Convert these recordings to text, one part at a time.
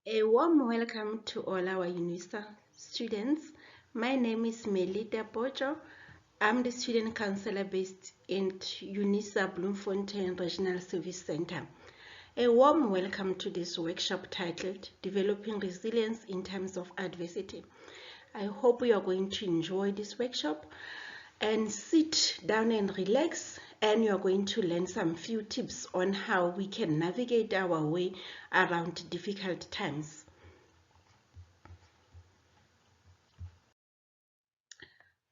A warm welcome to all our UNISA students. My name is Melita Bojo. I'm the student counselor based in UNISA Bloemfontein Regional Service Center. A warm welcome to this workshop titled Developing Resilience in Times of Adversity. I hope you are going to enjoy this workshop and sit down and relax, and you're going to learn some few tips on how we can navigate our way around difficult times.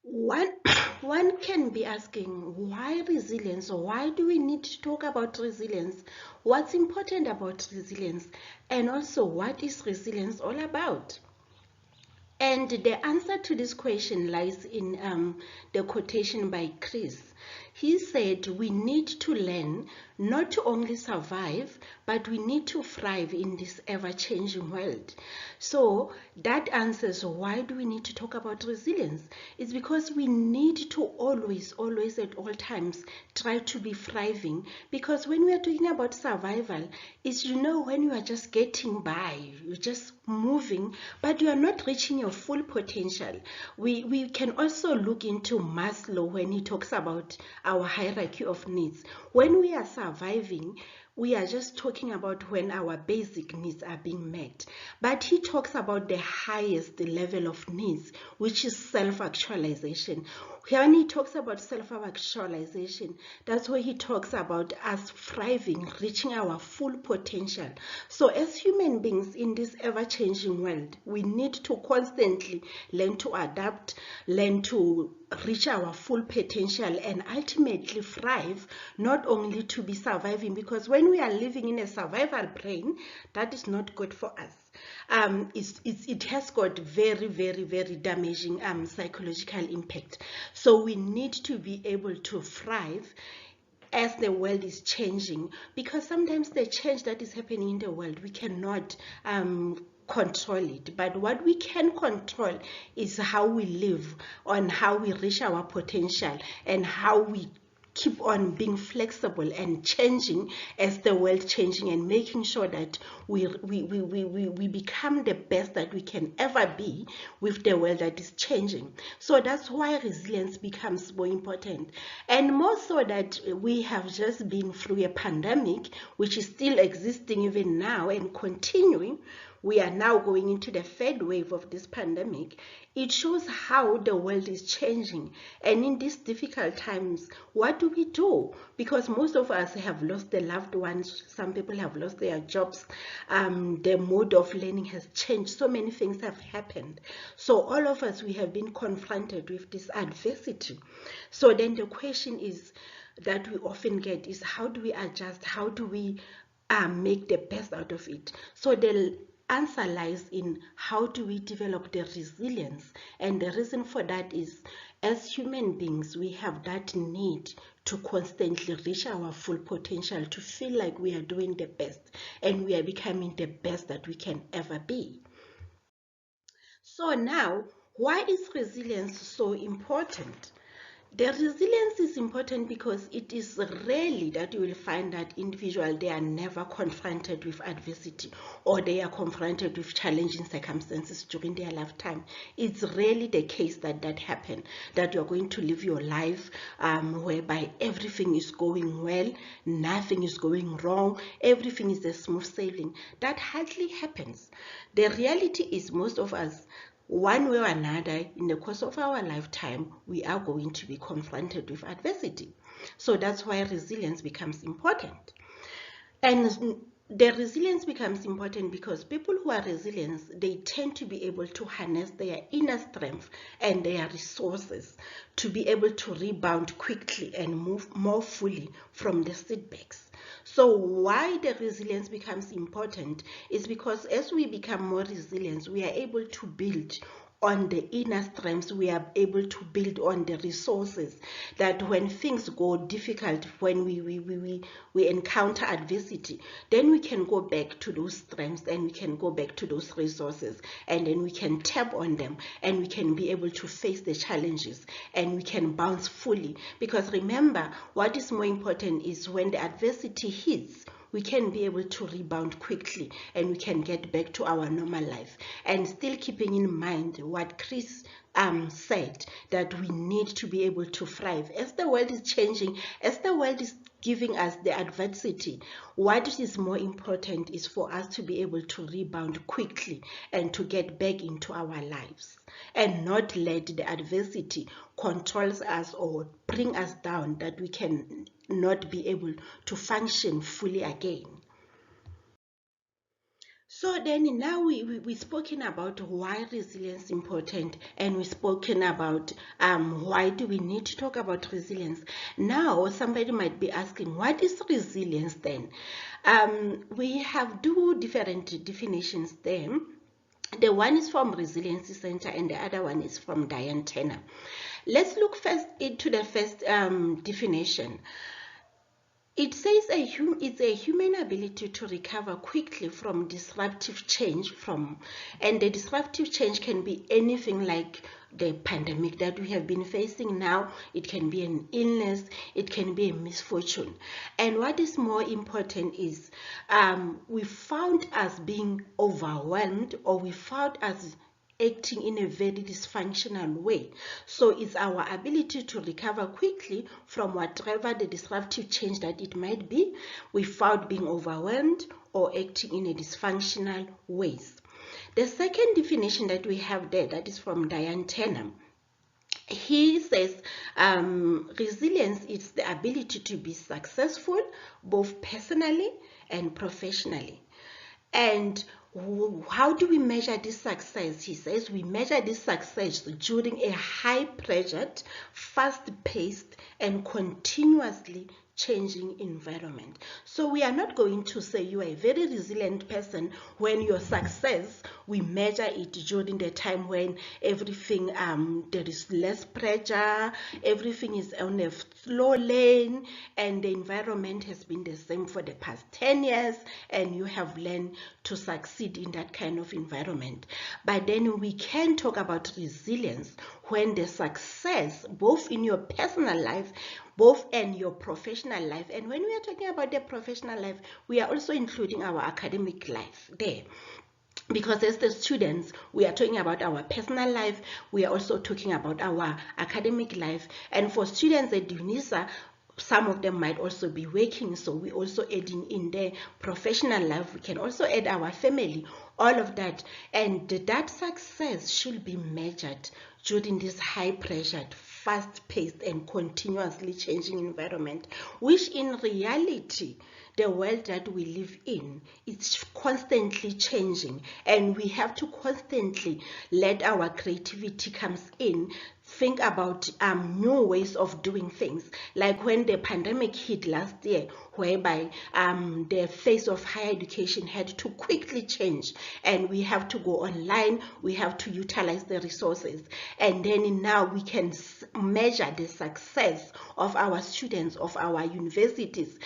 One can be asking, why resilience? Why do we need to talk about resilience? What's important about resilience? And also, what is resilience all about? And the answer to this question lies in the quotation by Chris. He said, we need to learn not to only survive, but we need to thrive in this ever-changing world. So that answers why do we need to talk about resilience? It's because we need to always at all times try to be thriving. Because when we are talking about survival, it's, when you are just getting by, you're just moving, but you are not reaching your full potential. We can also look into Maslow when he talks about our hierarchy of needs. When we are surviving, we are just talking about when our basic needs are being met. But he talks about the highest level of needs, which is self-actualization. When he talks about self-actualization, that's where he talks about us thriving, reaching our full potential. So as human beings in this ever-changing world, we need to constantly learn to adapt, learn to reach our full potential, and ultimately thrive, not only to be surviving, because when we are living in a survival brain, that is not good for us. It has got very damaging psychological impact. So we need to be able to thrive as the world is changing, because sometimes the change that is happening in the world, we cannot control it. But what we can control is how we live, on how we reach our potential, and how we keep on being flexible and changing as the world changing, and making sure that we become the best that we can ever be with the world that is changing. So that's why resilience becomes more important, and more so that we have just been through a pandemic which is still existing even now and continuing. We are now going into the third wave of this pandemic. It shows how the world is changing. And in these difficult times, what do we do? Because most of us have lost their loved ones. Some people have lost their jobs. The mode of learning has changed. So many things have happened. So all of us, we have been confronted with this adversity. So then the question is that we often get is, how do we adjust? How do we make the best out of it? So the answer lies in how do we develop the resilience. And the reason for that is, as human beings, we have that need to constantly reach our full potential, to feel like we are doing the best and we are becoming the best that we can ever be. So now, why is resilience so important? The resilience is important because it is rarely that you will find that individuals, they are never confronted with adversity, or they are confronted with challenging circumstances during their lifetime. It's rarely the case that happens, that you're going to live your life whereby everything is going well, nothing is going wrong, everything is a smooth sailing. That hardly happens. The reality is, most of us, one way or another, in the course of our lifetime, we are going to be confronted with adversity. So that's why resilience becomes important. And the resilience becomes important because people who are resilient, they tend to be able to harness their inner strength and their resources to be able to rebound quickly and move more fully from the setbacks. So why the resilience becomes important is because as we become more resilient, we are able to build on the inner strengths. We are able to build on the resources, that when things go difficult, when we encounter adversity, then we can go back to those strengths, and we can go back to those resources, and then we can tap on them, and we can be able to face the challenges, and we can bounce fully. Because remember, what is more important is when the adversity hits, we can be able to rebound quickly and we can get back to our normal life. And still keeping in mind what Chris said, that we need to be able to thrive. As the world is changing, as the world is giving us the adversity, what is more important is for us to be able to rebound quickly and to get back into our lives, and not let the adversity controls us or bring us down, that we can not be able to function fully again. So then now we've spoken about why resilience is important, and we've spoken about why do we need to talk about resilience. Now somebody might be asking, what is resilience then? We have two different definitions there. The one is from Resilience Center and the other one is from Diane Tanner. Let's look first into the first definition. It says it's a human ability to recover quickly from disruptive change and the disruptive change can be anything like the pandemic that we have been facing now. It can be an illness, it can be a misfortune. And what is more important is we found us being overwhelmed, or we found us acting in a very dysfunctional way. So it's our ability to recover quickly from whatever the disruptive change that it might be without being overwhelmed or acting in a dysfunctional ways. The second definition that we have there, that is from Diane Tanner. He says resilience is the ability to be successful both personally and professionally. And how do we measure this success? He says we measure this success during a high-pressured, fast-paced, and continuously changing environment. So we are not going to say you are a very resilient person when your success, we measure it during the time when everything, there is less pressure, everything is on a slow lane, and the environment has been the same for the past 10 years, and you have learned to succeed in that kind of environment. But then we can talk about resilience when the success, both in your personal life, both in your professional life, and when we are talking about the professional life, we are also including our academic life there. Because as the students, we are talking about our personal life, we are also talking about our academic life. And for students at UNISA, some of them might also be working, so we also adding in their professional life. We can also add our family, all of that. And that success should be measured during this high-pressured, fast-paced, and continuously changing environment, which in reality, the world that we live in, it's constantly changing, and we have to constantly let our creativity comes in, think about new ways of doing things. Like when the pandemic hit last year, whereby the face of higher education had to quickly change, and we have to go online, we have to utilize the resources, and then now we can measure the success of our students, of our universities,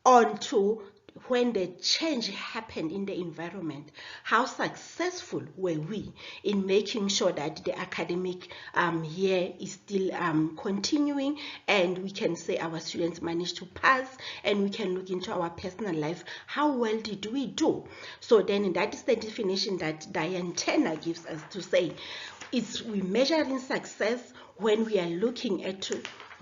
onto when the change happened in the environment. How successful were we in making sure that the academic year is still continuing, and we can say our students managed to pass, and we can look into our personal life, how well did we do? So then that is the definition that Diane Tanner gives us, to say we measuring success when we are looking at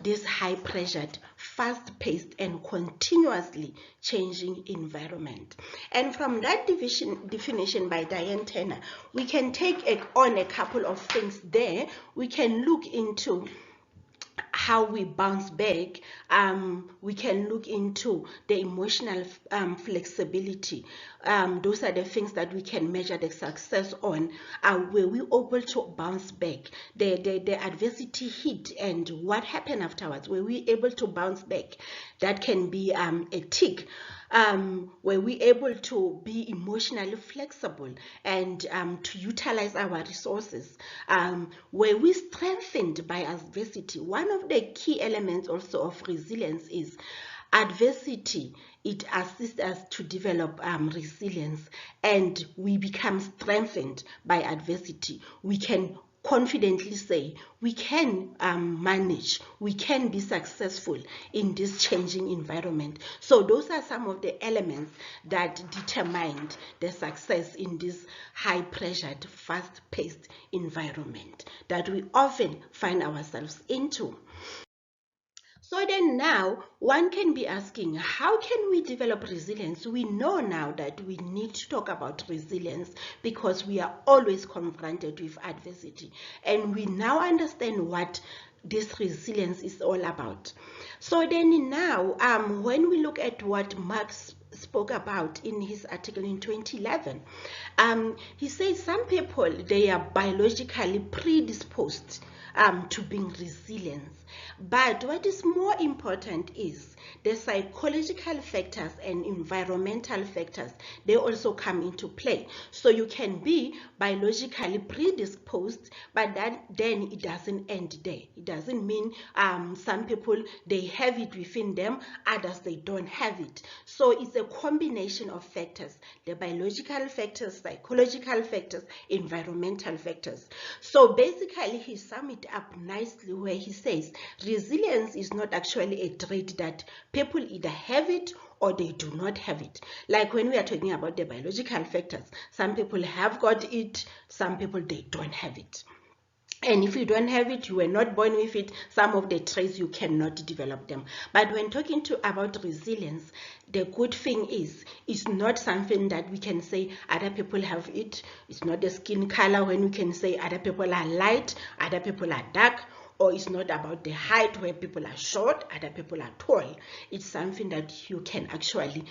this high-pressured, fast-paced, and continuously changing environment. And from that definition by Diane Tanner, we can take on a couple of things there. We can look into how we bounce back. We can look into the emotional flexibility. Those are the things that we can measure the success on. Were we able to bounce back? The adversity hit, and what happened afterwards? Were we able to bounce back? That can be a tick. Were we able to be emotionally flexible and to utilize our resources? Were we strengthened by adversity? One of the key elements also of resilience is adversity. It assists us to develop resilience, and we become strengthened by adversity. We can confidently say we can manage, we can be successful in this changing environment. So those are some of the elements that determined the success in this high pressured, fast paced environment that we often find ourselves into. So then now one can be asking, how can we develop resilience? We know now that we need to talk about resilience because we are always confronted with adversity, and we now understand what this resilience is all about. So then now when we look at what Marx spoke about in his article in 2011, he says some people, they are biologically predisposed to being resilient. But what is more important is the psychological factors and environmental factors. They also come into play. So you can be biologically predisposed, but then it doesn't end there. It doesn't mean some people, they have it within them, others they don't have it. So it's a combination of factors: the biological factors, psychological factors, environmental factors. So basically he summed it up nicely where he says resilience is not actually a trait that people either have it or they do not have it. Like when we are talking about the biological factors, some people have got it, some people they don't have it. And if you don't have it, you were not born with it, some of the traits you cannot develop them. But when talking about resilience, the good thing is it's not something that we can say other people have it. It's not the skin color when we can say other people are light, other people are dark. Or it's not about the height where people are short, other people are tall. It's something that you can actually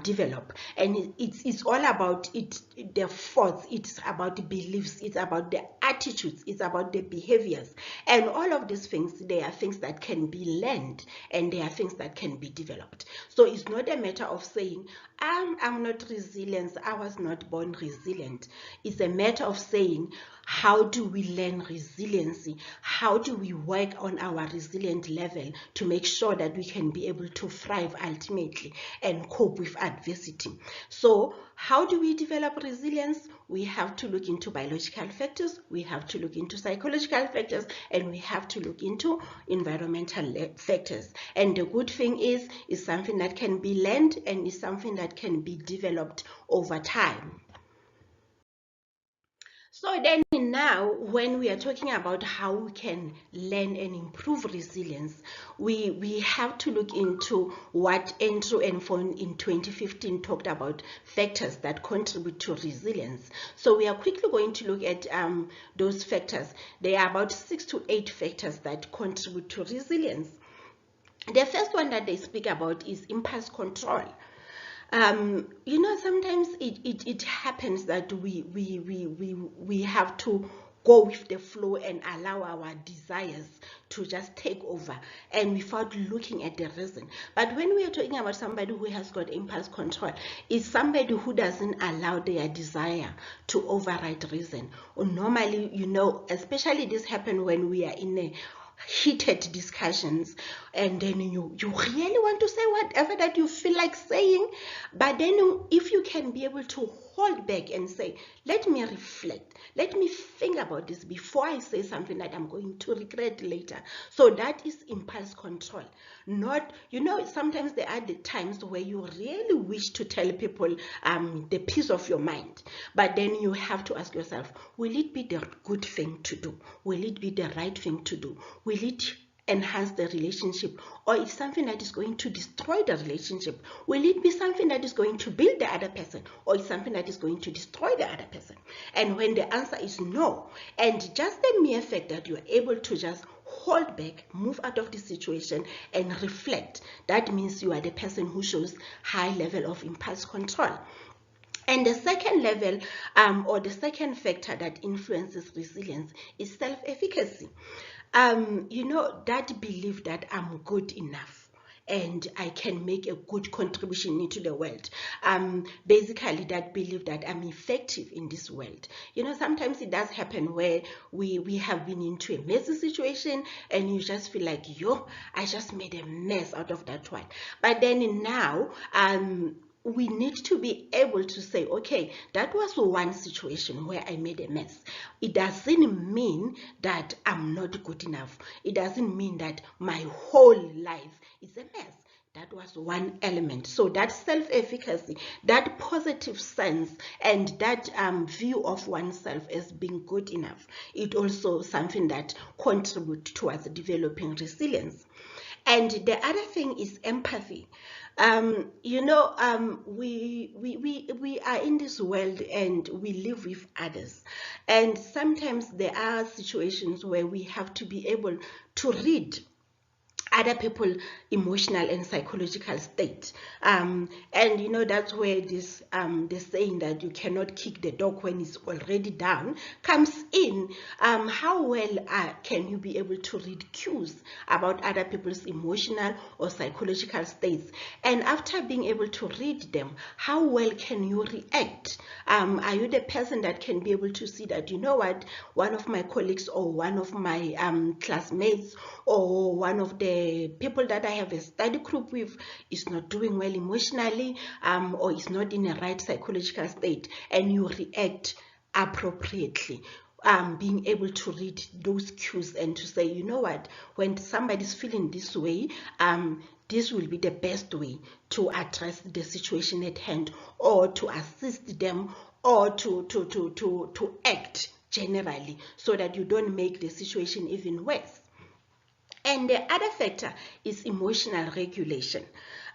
develop. And it's all about the thoughts, it's about the beliefs, it's about the attitudes, it's about the behaviors. And all of these things, they are things that can be learned and they are things that can be developed. So it's not a matter of saying, I'm not resilient, I was not born resilient. It's a matter of saying, how do we learn resiliency? How do we work on our resilient level to make sure that we can be able to thrive ultimately and cope with adversity? So how do we develop resilience? We have to look into biological factors, we have to look into psychological factors, and we have to look into environmental factors. And the good thing is something that can be learned and is something that can be developed over time. So then now, when we are talking about how we can learn and improve resilience, we have to look into what Andrew and Fon in 2015 talked about, factors that contribute to resilience. So we are quickly going to look at those factors. There are about 6 to 8 factors that contribute to resilience. The first one that they speak about is impulse control. Sometimes it happens that we have to go with the flow and allow our desires to just take over and without looking at the reason. But when we are talking about somebody who has got impulse control, it's somebody who doesn't allow their desire to override reason. Or normally, especially this happens when we are in a heated discussions, and then you really want to say whatever that you feel like saying, but then if you can be able to hold back and say, let me reflect, let me think about this before I say something that I'm going to regret later. So that is impulse control. Not, sometimes there are the times where you really wish to tell people the peace of your mind, but then you have to ask yourself, will it be the good thing to do? Will it be the right thing to do? Will it enhance the relationship, or is something that is going to destroy the relationship? Will it be something that is going to build the other person, or is something that is going to destroy the other person? And when the answer is no, and just the mere fact that you are able to just hold back, move out of the situation and reflect, that means you are the person who shows high level of impulse control. And the second level, or the second factor that influences resilience is self-efficacy. That belief that I'm good enough and I can make a good contribution into the world. Basically that belief that I'm effective in this world. Sometimes it does happen where we have been into a messy situation and you just feel like, I just made a mess out of that one. But then now, we need to be able to say, okay, that was one situation where I made a mess. It doesn't mean that I'm not good enough. It doesn't mean that my whole life is a mess. That was one element. So that self-efficacy, that positive sense, and that view of oneself as being good enough, it also something that contributes towards developing resilience. And the other thing is empathy. We are in this world and we live with others. And sometimes there are situations where we have to be able to read other people emotional and psychological state, and that's where this the saying that you cannot kick the dog when it's already down comes in. How well can you be able to read cues about other people's emotional or psychological states, and after being able to read them, how well can you react? Are you the person that can be able to see that, one of my colleagues or one of my classmates or one of the people that I have a study group with is not doing well emotionally, or is not in a right psychological state, and you react appropriately? Being able to read those cues and to say, when somebody's feeling this way, this will be the best way to address the situation at hand, or to assist them, or to act generally, so that you don't make the situation even worse. And the other factor is emotional regulation.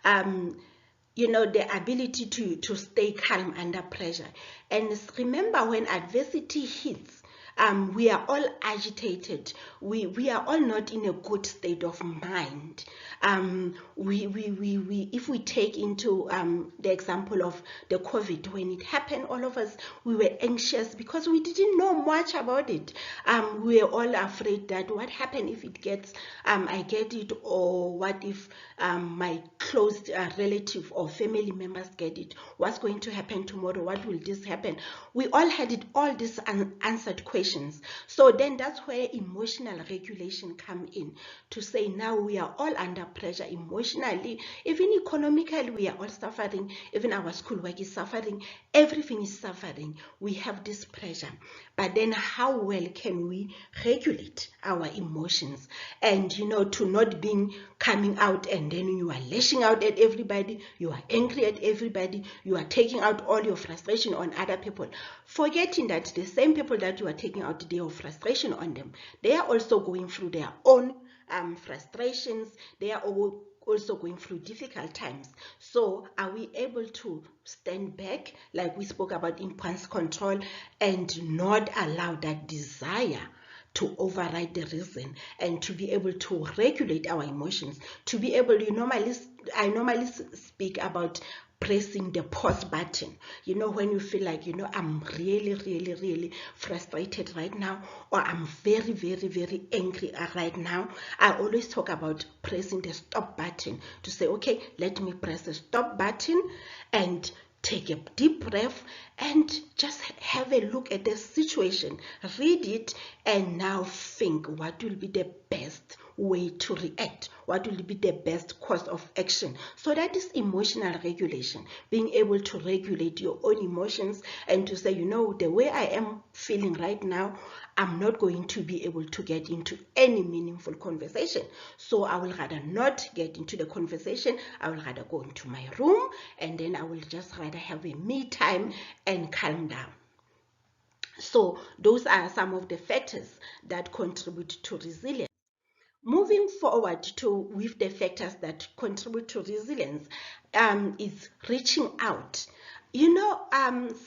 The ability to stay calm under pressure. And remember, when adversity hits, we are all agitated. We are all not in a good state of mind. If we take into the example of the COVID, when it happened, all of us, we were anxious because we didn't know much about it. We were all afraid that what happened if it gets, I get it, or what if my close relative or family members get it? What's going to happen tomorrow? What will this happen? We all had all these unanswered questions. So then that's where emotional regulation come in, to say now we are all under pressure emotionally, even economically we are all suffering, even our schoolwork is suffering, everything is suffering. We have this pressure. But then how well can we regulate our emotions, and to not being coming out and then you are lashing out at everybody, you are angry at everybody, you are taking out all your frustration on other people, forgetting that the same people that you are taking out their frustration on them, they are also going through their own frustrations. They are also going through difficult times. So are we able to stand back, like we spoke about impulse control, and not allow that desire to override the reason, and to be able to regulate our emotions, to be able, I normally speak about pressing the pause button. When you feel like, I'm really, really, really frustrated right now, or I'm very, very, very angry right now, I always talk about pressing the stop button, to say, okay, let me press the stop button and take a deep breath and just have a look at the situation, read it, and now think what will be the best way to react, what will be the best course of action. So that is emotional regulation, being able to regulate your own emotions and to say, the way I am feeling right now, I'm not going to be able to get into any meaningful conversation. So I will rather not get into the conversation. I will rather go into my room, and then I will just rather have a me time and calm down. So those are some of the factors that contribute to resilience. Moving forward with the factors that contribute to resilience, is reaching out.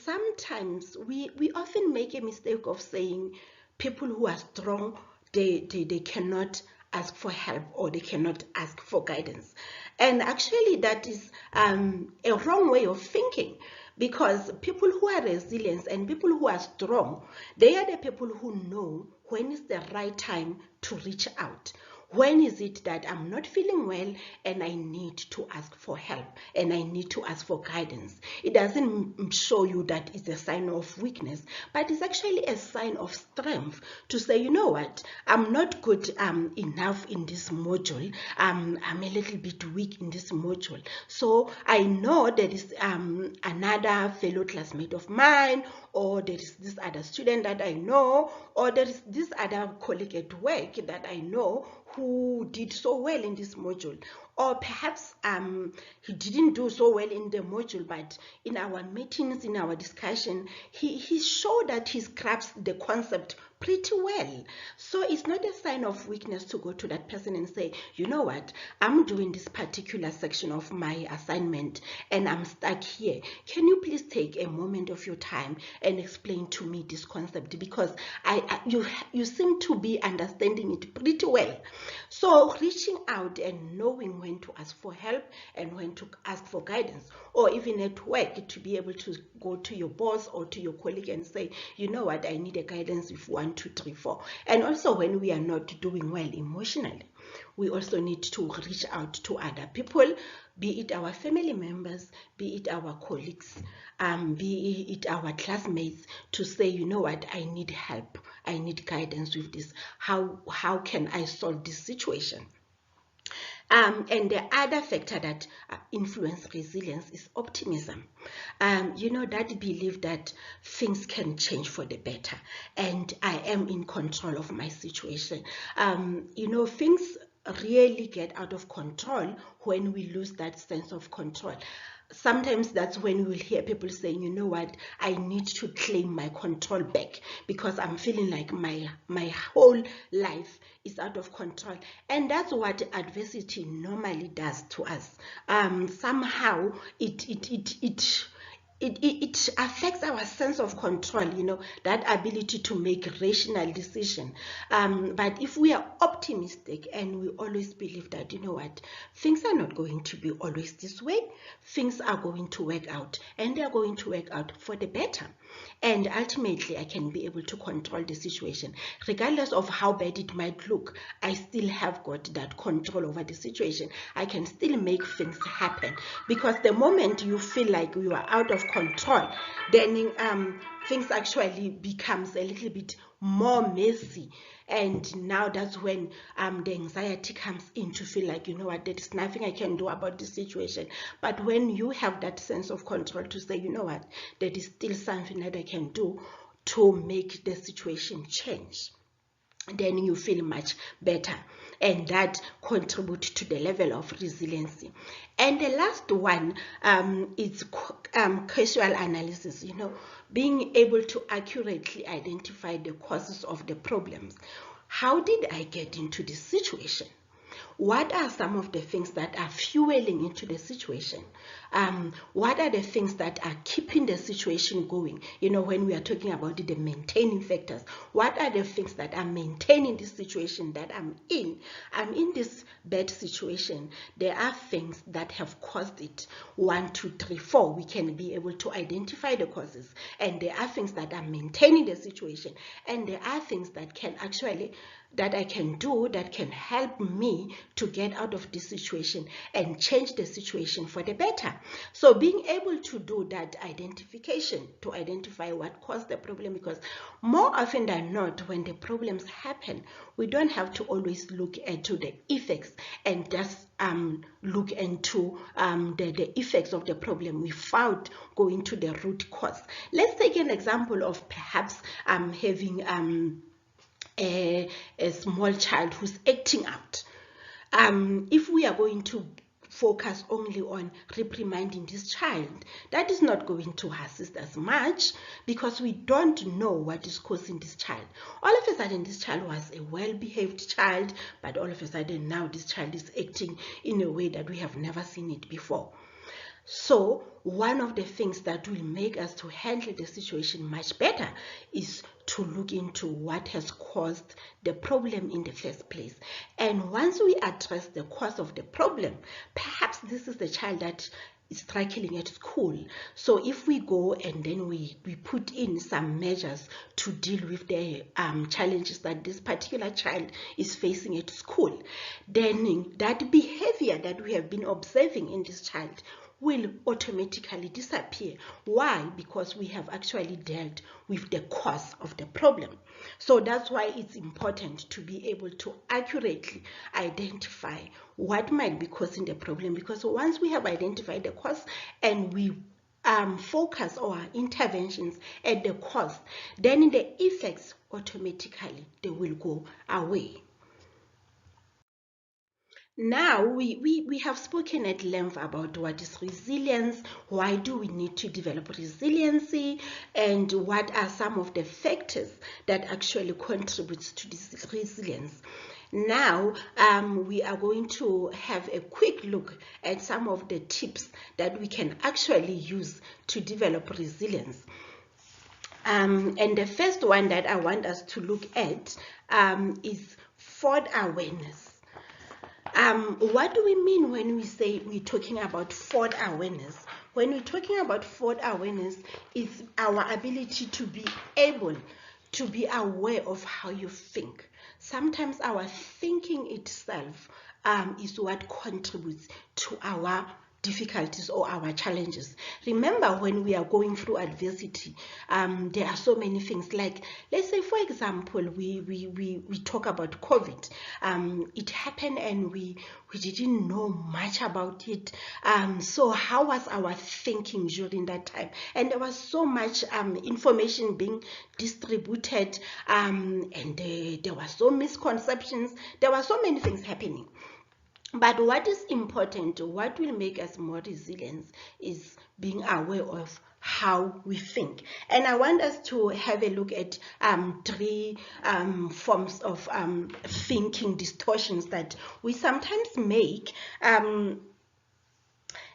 Sometimes we often make a mistake of saying people who are strong, they cannot ask for help, or they cannot ask for guidance. And actually that is a wrong way of thinking, because people who are resilient and people who are strong, they are the people who know when is the right time to reach out, When is it that I'm not feeling well and I need to ask for help and I need to ask for guidance? It doesn't show you that it's a sign of weakness, but it's actually a sign of strength to say, you know what, I'm not good enough in this module. I'm a little bit weak in this module. So I know there is another fellow classmate of mine, or there is this other student that I know, or there is this other colleague at work that I know who did so well in this module. Or perhaps he didn't do so well in the module, but in our meetings, in our discussion, he showed that he grasped the concept pretty well. So it's not a sign of weakness to go to that person and say, you know what, I'm doing this particular section of my assignment and I'm stuck here. Can you please take a moment of your time and explain to me this concept, because you seem to be understanding it pretty well. So reaching out and knowing when to ask for help and when to ask for guidance, or even at work to be able to go to your boss or to your colleague and say, you know what, I need a guidance with 1, 2, 3, 4. And also when we are not doing well emotionally, we also need to reach out to other people, be it our family members, be it our colleagues, be it our classmates, to say, you know what, I need help, I need guidance with this. How can I solve this situation? And the other factor that influences resilience is optimism. That belief that things can change for the better and I am in control of my situation. Things really get out of control when we lose that sense of control. Sometimes that's when we'll hear people saying, you know what, I need to claim my control back because I'm feeling like my whole life is out of control. And that's what adversity normally does to us. Somehow it affects our sense of control, that ability to make rational decision. But if we are optimistic and we always believe that, you know what, things are not going to be always this way, things are going to work out, and they are going to work out for the better. And ultimately, I can be able to control the situation. Regardless of how bad it might look, I still have got that control over the situation. I can still make things happen. Because the moment you feel like you are out of control, then things actually becomes a little bit more messy. And now that's when the anxiety comes in, to feel like, you know what, there is nothing I can do about this situation. But when you have that sense of control to say, you know what, there is still something that I can do to make the situation change, then you feel much better, and that contributes to the level of resiliency. And the last one is causal analysis, being able to accurately identify the causes of the problems. How did I get into this situation? What are some of the things that are fueling into the situation? What are the things that are keeping the situation going? When we are talking about the maintaining factors, what are the things that are maintaining this situation that I'm in? I'm in this bad situation. There are things that have caused it. 1, 2, 3, 4. We can be able to identify the causes. And there are things that are maintaining the situation. And there are things that I can do that can help me to get out of this situation and change the situation for the better. So being able to do that identification, to identify what caused the problem, because more often than not, when the problems happen, we don't have to always look into the effects and just look into the effects of the problem without going to the root cause. Let's take an example of perhaps having a small child who's acting out. If we are going to focus only on reprimanding this child, that is not going to assist us much, because we don't know what is causing this child. All of a sudden, this child was a well-behaved child, but all of a sudden now this child is acting in a way that we have never seen it before. So one of the things that will make us to handle the situation much better is to look into what has caused the problem in the first place. And once we address the cause of the problem, perhaps this is the child that struggling at school. So if we go and then we put in some measures to deal with the challenges that this particular child is facing at school, then that behavior that we have been observing in this child will automatically disappear. Why? Because we have actually dealt with the cause of the problem. So that's why it's important to be able to accurately identify what might be causing the problem, because once we have identified the cause and we focus our interventions at the cause, then the effects automatically they will go away. Now, we have spoken at length about what is resilience, why do we need to develop resiliency, and what are some of the factors that actually contributes to this resilience. Now, we are going to have a quick look at some of the tips that we can actually use to develop resilience. And the first one that I want us to look at is forward awareness. What do we mean when we say we're talking about forward awareness? When we're talking about forward awareness, it's our ability to be able to be aware of how you think. Sometimes our thinking itself is what contributes to our difficulties or our challenges. Remember, when we are going through adversity, there are so many things. Like, let's say for example, we talk about COVID. It happened and we didn't know much about it. So how was our thinking during that time? And there was so much information being distributed, and there were so misconceptions. There were so many things happening. But what is important, what will make us more resilient, is being aware of how we think. And I want us to have a look at three forms of thinking distortions that we sometimes make.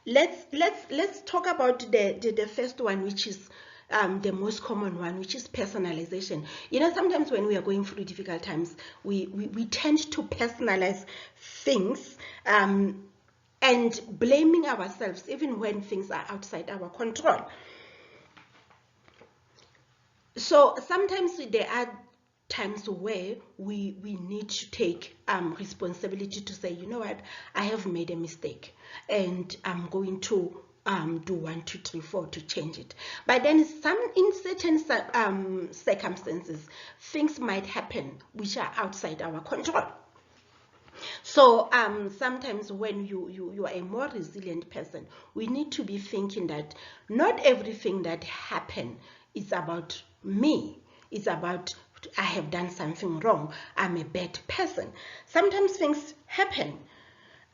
Let's talk about the first one, which is the most common one, which is personalization. You know, sometimes when we are going through difficult times, we tend to personalize things and blaming ourselves even when things are outside our control. So sometimes there are times where we need to take responsibility to say, you know what, I have made a mistake and I'm going to do 1, 2, 3, 4 to change it. But then in certain circumstances, things might happen which are outside our control. So sometimes when you are a more resilient person, we need to be thinking that not everything that happened is about me. It's about I have done something wrong. I'm a bad person. Sometimes things happen.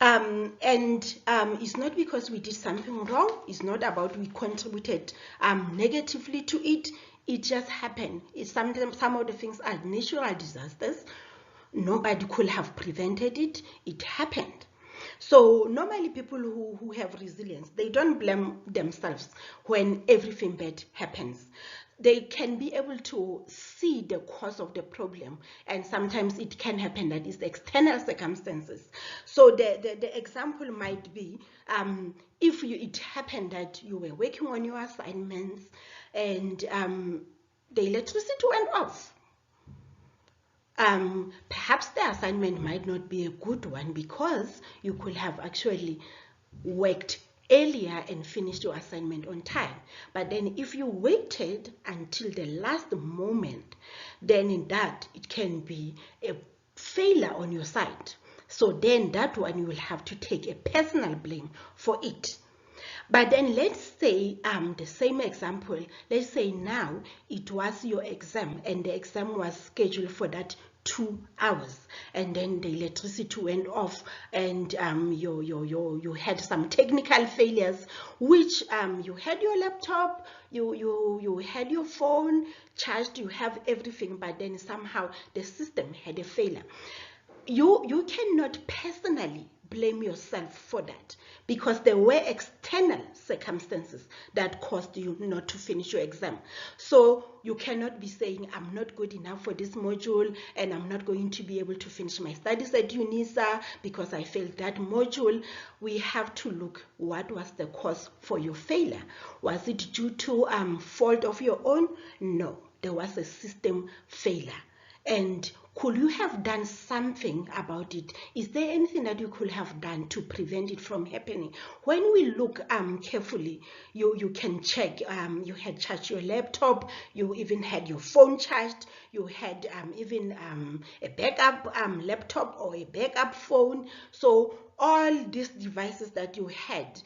And it's not because we did something wrong. It's not about we contributed negatively to it. It just happened. Sometimes some of the things are natural disasters. Nobody could have prevented it. It happened. So normally people who have resilience, they don't blame themselves when everything bad happens. They can be able to see the cause of the problem, and sometimes it can happen that it's external circumstances. So the example might be if it happened that you were working on your assignments and the electricity went off. Perhaps the assignment might not be a good one because you could have actually worked earlier and finished your assignment on time. But then if you waited until the last moment, then in that it can be a failure on your side. So then that one you will have to take a personal blame for it. But then let's say the same example, let's say now it was your exam and the exam was scheduled for that 2 hours, and then the electricity went off and you had some technical failures, which you had your laptop, you had your phone charged, you have everything, but then somehow the system had a failure. You cannot personally blame yourself for that, because there were external circumstances that caused you not to finish your exam. So you cannot be saying, I'm not good enough for this module and I'm not going to be able to finish my studies at UNISA because I failed that module. We have to look, what was the cause for your failure? Was it due to fault of your own? No, there was a system failure. And could you have done something about it? Is there anything that you could have done to prevent it from happening? When we look carefully, you can check. You had charged your laptop. You even had your phone charged. You had even a backup laptop or a backup phone. So all these devices that you had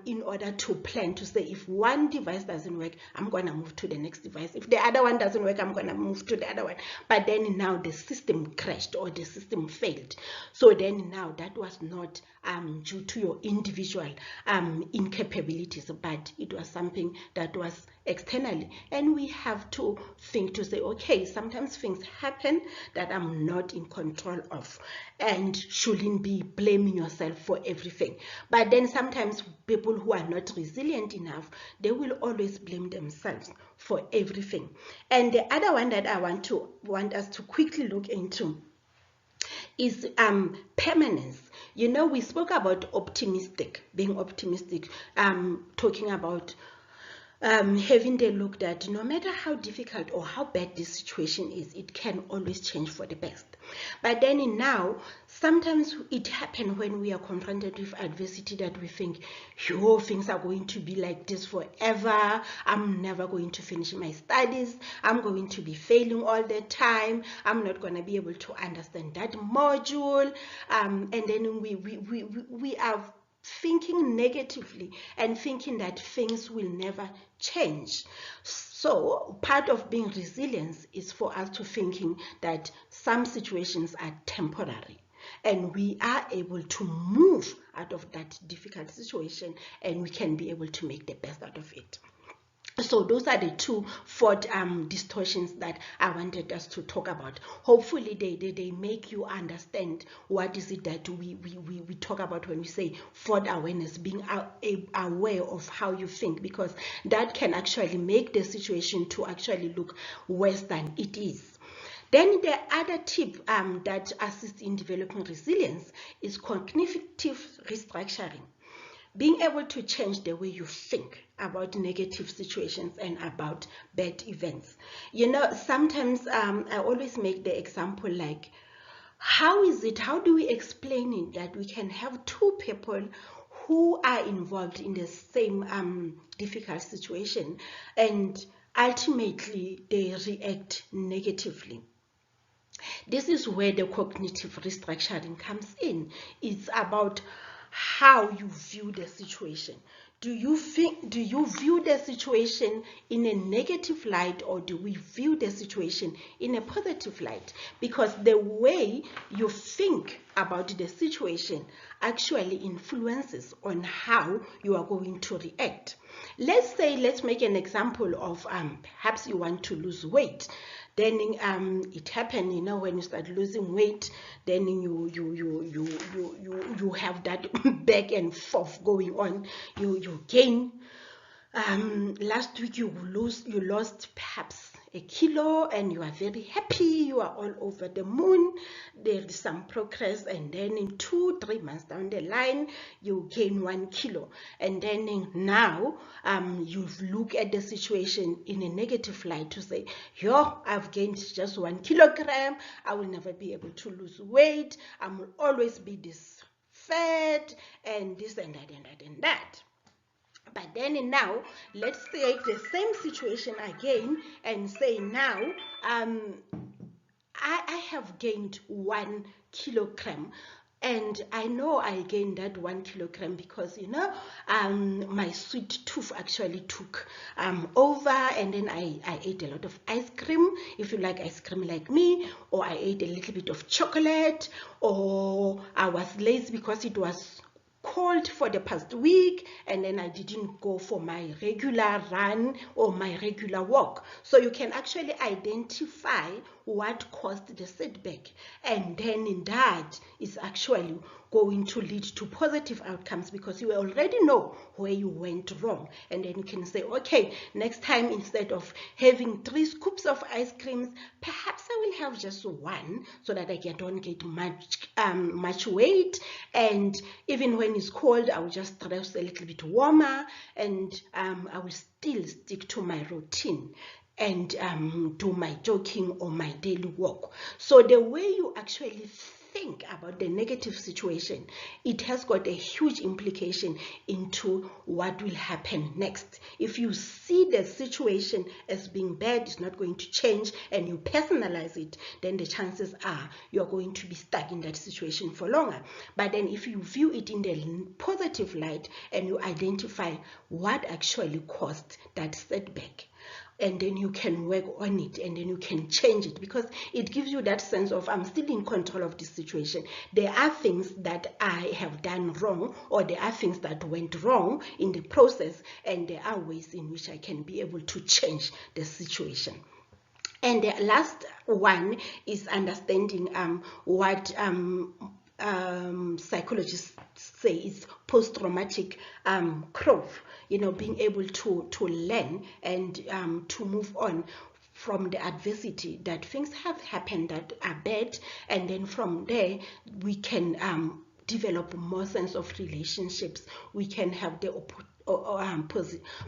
in order to plan to say, if one device doesn't work, I'm going to move to the next device. If the other one doesn't work, I'm going to move to the other one. But then now the system crashed or the system failed. So then now that was not due to your individual incapabilities, but it was something that was externally. And we have to think to say, okay, sometimes things happen that I'm not in control of, and shouldn't be blaming yourself for everything. But then sometimes people who are not resilient enough, they will always blame themselves for everything. And the other one that I want us to quickly look into is permanence. You know, we spoke about being optimistic, talking about having the look that no matter how difficult or how bad this situation is, it can always change for the best. But then now, sometimes it happens when we are confronted with adversity that we think, yo, things are going to be like this forever. I'm never going to finish my studies. I'm going to be failing all the time. I'm not going to be able to understand that module. And then we are thinking negatively and thinking that things will never change. So part of being resilient is for us to thinking that some situations are temporary and we are able to move out of that difficult situation and we can be able to make the best out of it. So those are the two thought distortions that I wanted us to talk about. Hopefully they make you understand what is it that we talk about when we say thought awareness, being aware of how you think, because that can actually make the situation to actually look worse than it is. Then the other tip that assists in developing resilience is cognitive restructuring. Being able to change the way you think about negative situations and about bad events. You know, sometimes I always make the example like, how do we explain it that we can have two people who are involved in the same difficult situation and ultimately they react negatively? This is where the cognitive restructuring comes in. It's about how you view the situation. Do you view the situation in a negative light, or do we view the situation in a positive light? Because the way you think about the situation actually influences on how you are going to react. Let's make an example of perhaps you want to lose weight. Then it happened, you know, when you start losing weight, then you have that back and forth going on. You gain. Last week you lost perhaps a kilo and you are very happy, you are all over the moon, there is some progress, and then in 2-3 months down the line you gain 1 kilo, and then now you look at the situation in a negative light to say, yo, I've gained just 1 kilogram, I will never be able to lose weight, I will always be this fat and this and that and that and that. But then now, let's take the same situation again and say now, I have gained 1 kilogram. And I know I gained that 1 kilogram because, you know, my sweet tooth actually took over, and then I ate a lot of ice cream, if you like ice cream like me, or I ate a little bit of chocolate, or I was lazy because it was cold for the past week, and then I didn't go for my regular run or my regular walk. So you can actually identify what caused the setback, and then in that is actually going to lead to positive outcomes, because you already know where you went wrong. And then you can say, okay, next time, instead of having 3 scoops of ice creams, perhaps I will have just 1, so that I don't get much weight. And even when it's cold, I will just dress a little bit warmer, and I will still stick to my routine and do my jogging or my daily walk. So the way you actually think about the negative situation, it has got a huge implication into what will happen next. If you see the situation as being bad, it's not going to change, and you personalize it, then the chances are you're going to be stuck in that situation for longer. But then if you view it in the positive light and you identify what actually caused that setback, and then you can work on it, and then you can change it, because it gives you that sense of, I'm still in control of this situation. There are things that I have done wrong, or there are things that went wrong in the process, and there are ways in which I can be able to change the situation. And the last one is understanding what psychologists say is post-traumatic growth. Being able to learn and to move on from the adversity, that things have happened that are bad, and then from there we can develop more sense of relationships. We can have the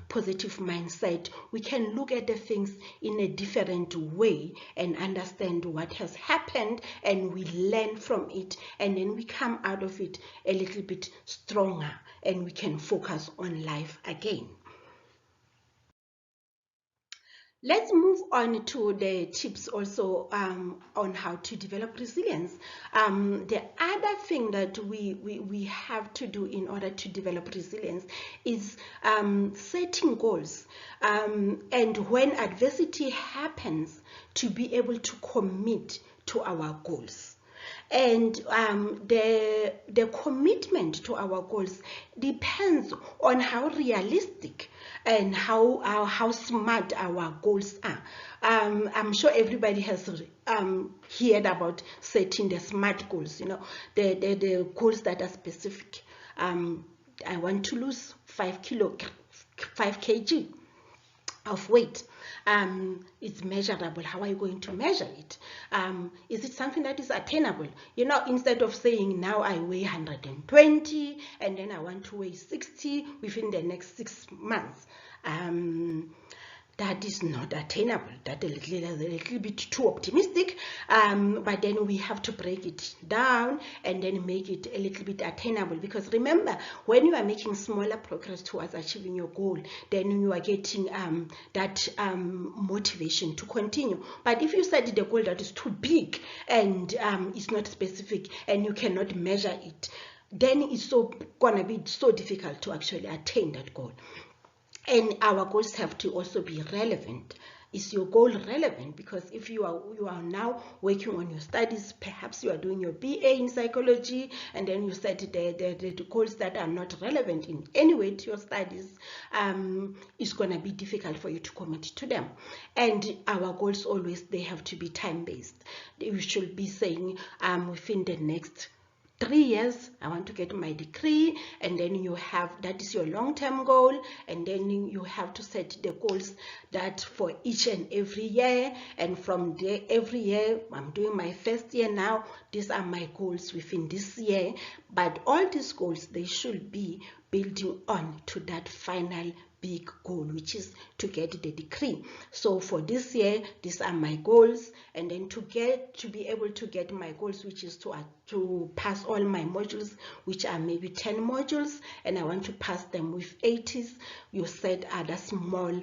positive mindset. We can look at the things in a different way and understand what has happened, and we learn from it, and then we come out of it a little bit stronger, and we can focus on life again. Let's move on to the tips also on how to develop resilience. The other thing that we have to do in order to develop resilience is setting goals. And when adversity happens, to be able to commit to our goals. And the commitment to our goals depends on how realistic and how smart our goals are. I'm sure everybody has heard about setting the SMART goals, the goals that are specific. I want to lose 5 kg of weight. It's measurable. How are you going to measure it? Is it something that is attainable? Instead of saying, now I weigh 120 and then I want to weigh 60 within the next 6 months. That is not attainable. That's a little bit too optimistic. But then we have to break it down and then make it a little bit attainable. Because remember, when you are making smaller progress towards achieving your goal, then you are getting that motivation to continue. But if you set the goal that is too big and it's not specific and you cannot measure it, then it's gonna be so difficult to actually attain that goal. And our goals have to also be relevant. Is your goal relevant? Because if you are now working on your studies, perhaps you are doing your BA in psychology, and then you set the goals that are not relevant in any way to your studies, it's going to be difficult for you to commit to them. And our goals always, they have to be time-based. You should be saying within the next 3 years, I want to get my degree, and then that is your long-term goal, and then you have to set the goals that for each and every year, and from there, every year, I'm doing my first year now, these are my goals within this year. But all these goals, they should be building on to that final big goal, which is to get the degree. So for this year, these are my goals, and then to be able to get my goals, which is to pass all my modules, which are maybe 10 modules, and I want to pass them with 80s. You set other small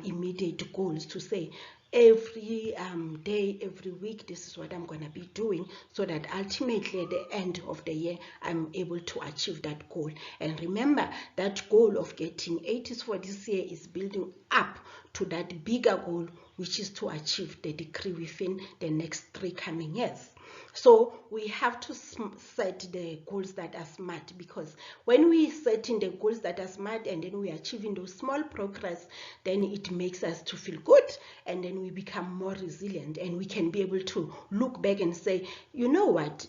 immediate goals to say, every day, every week, this is what I'm going to be doing, so that ultimately at the end of the year, I'm able to achieve that goal. And remember, that goal of getting 80s for this year is building up to that bigger goal, which is to achieve the degree within the next 3 coming years. So we have to set the goals that are smart, because when we set in the goals that are smart and then we are achieving those small progress, then it makes us to feel good, and then we become more resilient, and we can be able to look back and say, you know what,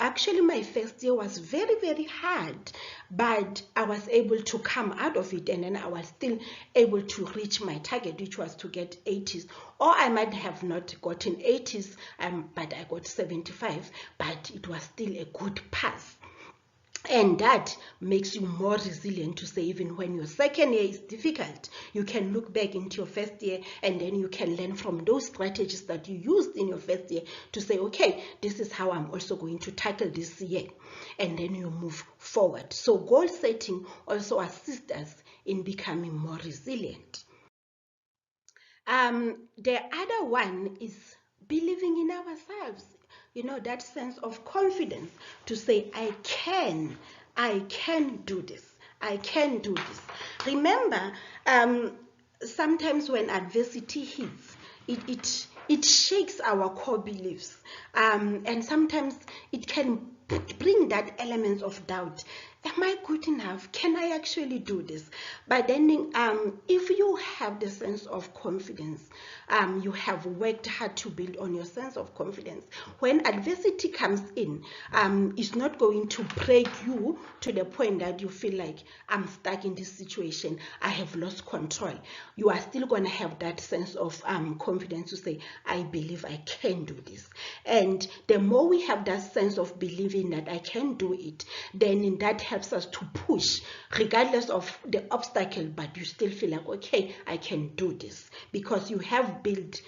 Actually, my first year was very, very hard, but I was able to come out of it, and then I was still able to reach my target, which was to get 80s. Or I might have not gotten 80s, but I got 75, but it was still a good pass. And that makes you more resilient to say, even when your second year is difficult, you can look back into your first year, and then you can learn from those strategies that you used in your first year to say, okay, this is how I'm also going to tackle this year. And then you move forward. So goal setting also assists us in becoming more resilient. The other one is believing in ourselves. That sense of confidence to say, I can do this. I can do this. Remember, sometimes when adversity hits, it shakes our core beliefs, and sometimes it can bring that element of doubt. Am I good enough? Can I actually do this? But then if you have the sense of confidence, you have worked hard to build on your sense of confidence. When adversity comes in, it's not going to break you to the point that you feel like, I'm stuck in this situation, I have lost control. You are still going to have that sense of confidence to say, I believe I can do this. And the more we have that sense of believing that I can do it, then that helps us to push regardless of the obstacle, but you still feel like, okay, I can do this, because you have built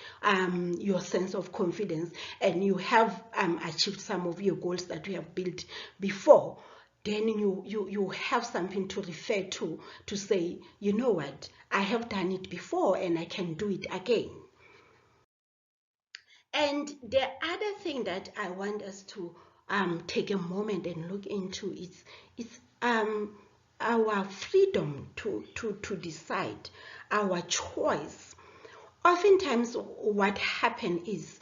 your sense of confidence, and you have achieved some of your goals that you have built before. Then you have something to refer to say, you know what, I have done it before and I can do it again. And the other thing that I want us to take a moment and look into is our freedom to decide, our choice. Oftentimes what happens is,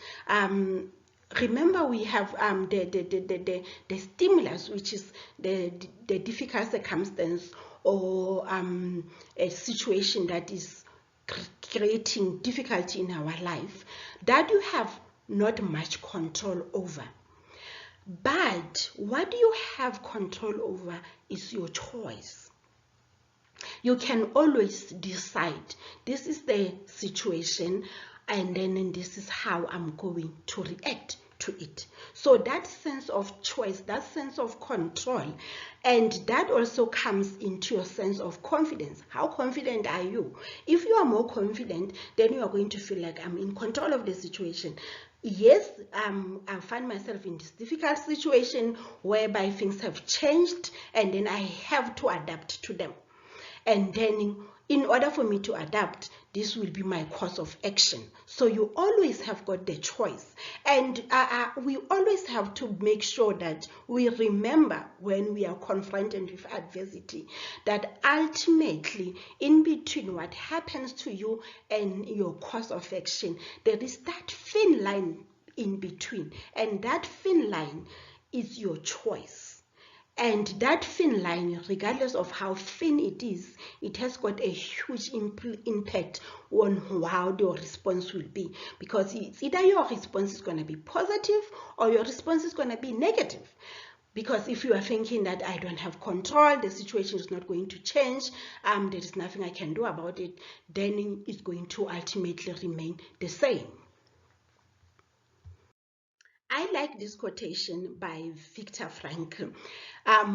remember, we have the stimulus, which is the difficult circumstance, or a situation that is creating difficulty in our life, that you have not much control over. But what you have control over is your choice. You can always decide, this is the situation, and then this is how I'm going to react to it. So that sense of choice, that sense of control, and that also comes into your sense of confidence. How confident are you? If you are more confident, then you are going to feel like, I'm in control of the situation. Yes, I find myself in this difficult situation whereby things have changed, and then I have to adapt to them. And then in order for me to adapt, this will be my course of action. So you always have got the choice. And we always have to make sure that we remember, when we are confronted with adversity, that ultimately, in between what happens to you and your course of action, there is that thin line in between. And that thin line is your choice. And that thin line, regardless of how thin it is, it has got a huge impact on how your response will be. Because it's either your response is going to be positive or your response is going to be negative. Because if you are thinking that I don't have control, the situation is not going to change, there is nothing I can do about it, then it's going to ultimately remain the same. I like this quotation by Viktor Frankl,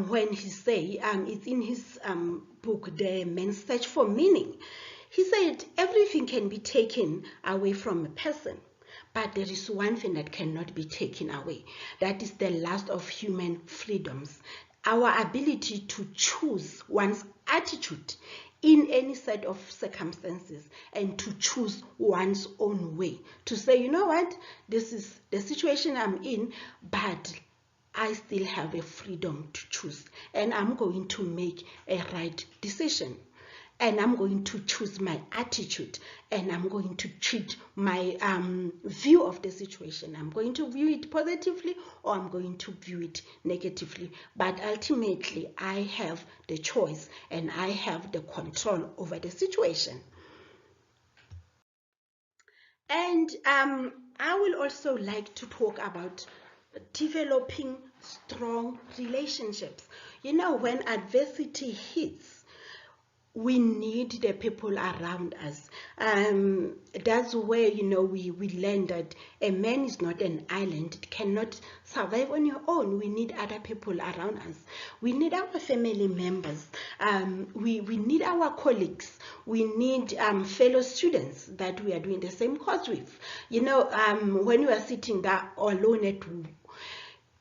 when he say, it's in his book, The Man's Search for Meaning. He said, everything can be taken away from a person, but there is one thing that cannot be taken away. That is the last of human freedoms, our ability to choose one's attitude in any set of circumstances, and to choose one's own way, to say, you know what, this is the situation I'm in, but I still have a freedom to choose, and I'm going to make a right decision, and I'm going to choose my attitude, and I'm going to treat my view of the situation. I'm going to view it positively, or I'm going to view it negatively. But ultimately, I have the choice, and I have the control over the situation. And I will also like to talk about developing strong relationships. You know, when adversity hits, we need the people around us. That's where, you know, we learn that a man is not an island. It cannot survive on your own. We need other people around us. We need our family members. We need our colleagues. We need fellow students that we are doing the same course with. You know, when you are sitting there alone at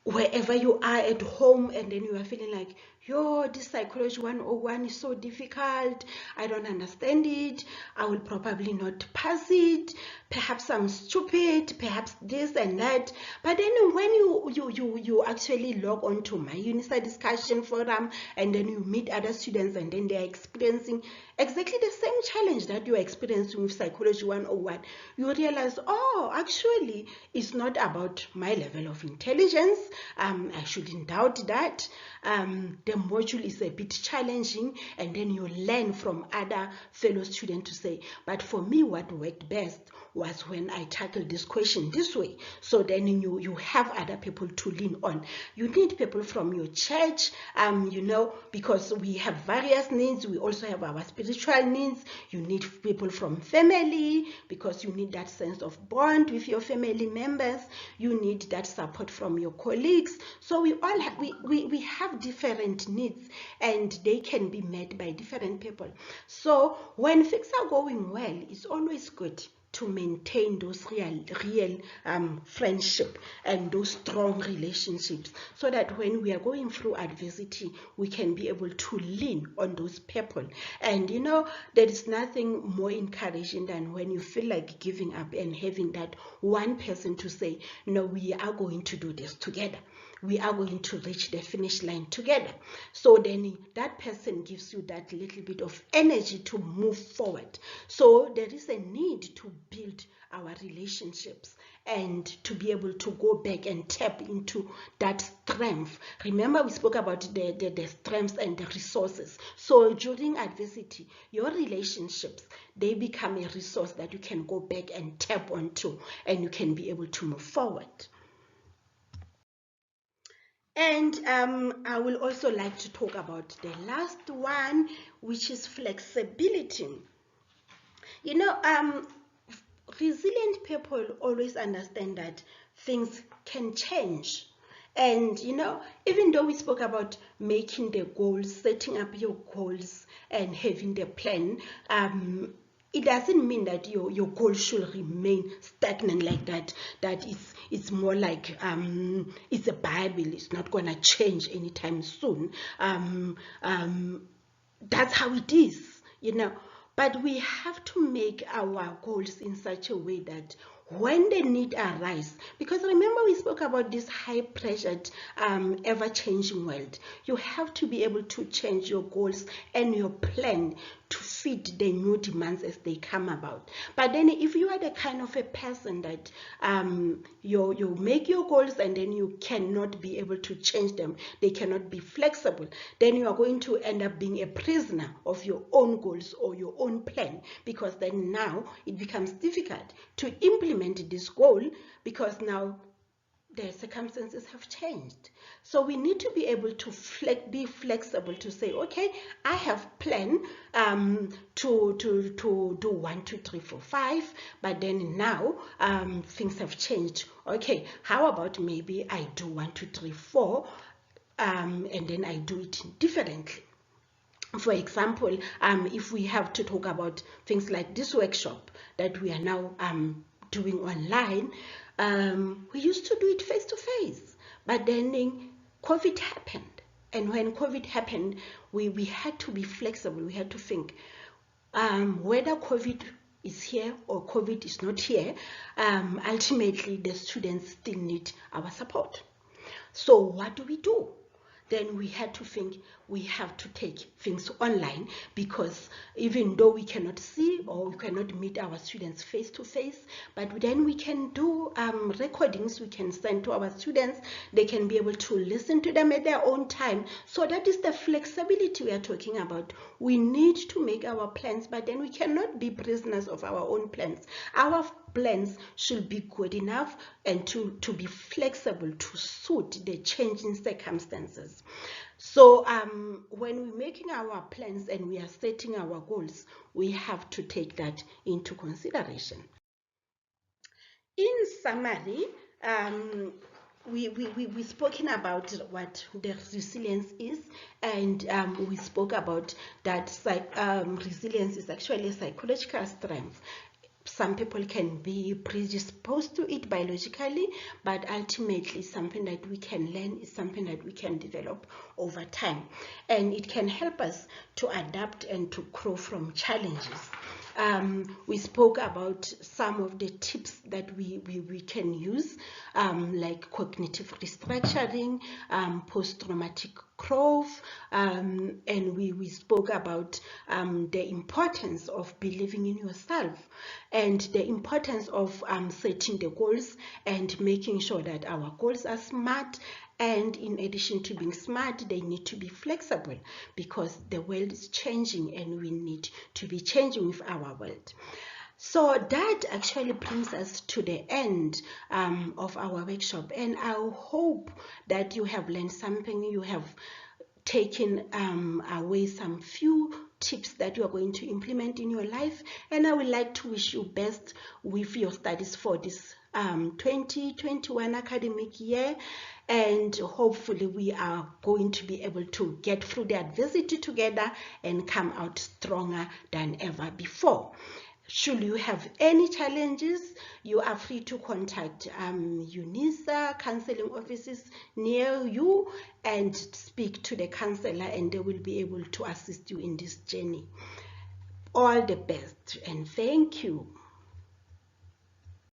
wherever you are at home, and then you are feeling like, yo, this psychology 101 is so difficult, I don't understand it, I will probably not pass it, perhaps I'm stupid, perhaps this and that. But then when you actually log on to my UNISA discussion forum, and then you meet other students, and then they are experiencing exactly the same challenge that you are experiencing with psychology 101, you realize, oh, actually it's not about my level of intelligence. I shouldn't doubt that. The module is a bit challenging, and then you learn from other fellow students to say, but for me, what worked best was when I tackled this question this way. So then you have other people to lean on. You need people from your church, you know, because we have various needs. We also have our spiritual needs. You need people from family, because you need that sense of bond with your family members. You need that support from your colleagues. So we all have, we have different needs, and they can be met by different people. So when things are going well, it's always good to maintain those real friendship and those strong relationships, so that when we are going through adversity, we can be able to lean on those people. And you know, there is nothing more encouraging than when you feel like giving up and having that one person to say, no, we are going to do this together. We are going to reach the finish line together. So then that person gives you that little bit of energy to move forward. So there is a need to build our relationships and to be able to go back and tap into that strength. Remember, we spoke about the strengths and the resources. So during adversity, your relationships, they become a resource that you can go back and tap onto, and you can be able to move forward. And I will also like to talk about the last one, which is flexibility. You know, resilient people always understand that things can change. And, you know, even though we spoke about making the goals, setting up your goals and having the plan, it doesn't mean that your goal should remain stagnant like that. That it's more like it's a Bible. It's not going to change anytime soon. That's how it is, you know. But we have to make our goals in such a way that when the need arises, because remember we spoke about this high-pressured, ever-changing world, you have to be able to change your goals and your plan to fit the new demands as they come about. But then if you are the kind of a person that you make your goals and then you cannot be able to change them, they cannot be flexible, then you are going to end up being a prisoner of your own goals or your own plan, because then now it becomes difficult to implement this goal, because now the circumstances have changed. So we need to be able to be flexible to say, okay, I have planned to do 1, 2, 3, 4, 5, but then now things have changed. Okay, how about maybe I do 1, 2, 3, 4, and then I do it differently. For example, if we have to talk about things like this workshop that we are now doing online, we used to do it face to face, but then COVID happened, and when COVID happened, we had to be flexible. We had to think whether COVID is here or COVID is not here, ultimately the students still need our support. So what do? Then we had to think we have to take things online, because even though we cannot see or we cannot meet our students face to face, but then we can do recordings we can send to our students. They can be able to listen to them at their own time. So that is the flexibility we are talking about. We need to make our plans, but then we cannot be prisoners of our own plans. Our plans should be good enough and to be flexible to suit the changing circumstances. So when we're making our plans and we are setting our goals, we have to take that into consideration. In summary, we've spoken about what the resilience is, and we spoke about that resilience is actually a psychological strength. Some people can be predisposed to it biologically, but ultimately something that we can learn, is something that we can develop over time, and it can help us to adapt and to grow from challenges. We spoke about some of the tips that we can use, like cognitive restructuring, post-traumatic growth, and we spoke about the importance of believing in yourself and the importance of setting the goals and making sure that our goals are smart. And in addition to being smart, they need to be flexible, because the world is changing and we need to be changing with our world. So that actually brings us to the end of our workshop, and I hope that you have learned something, you have taken away some few tips that you are going to implement in your life, and I would like to wish you best with your studies for this 2021 academic year, and hopefully we are going to be able to get through the adversity together and come out stronger than ever before. Should you have any challenges, you are free to contact UNISA counseling offices near you and speak to the counselor, and they will be able to assist you in this journey. All the best, and thank you.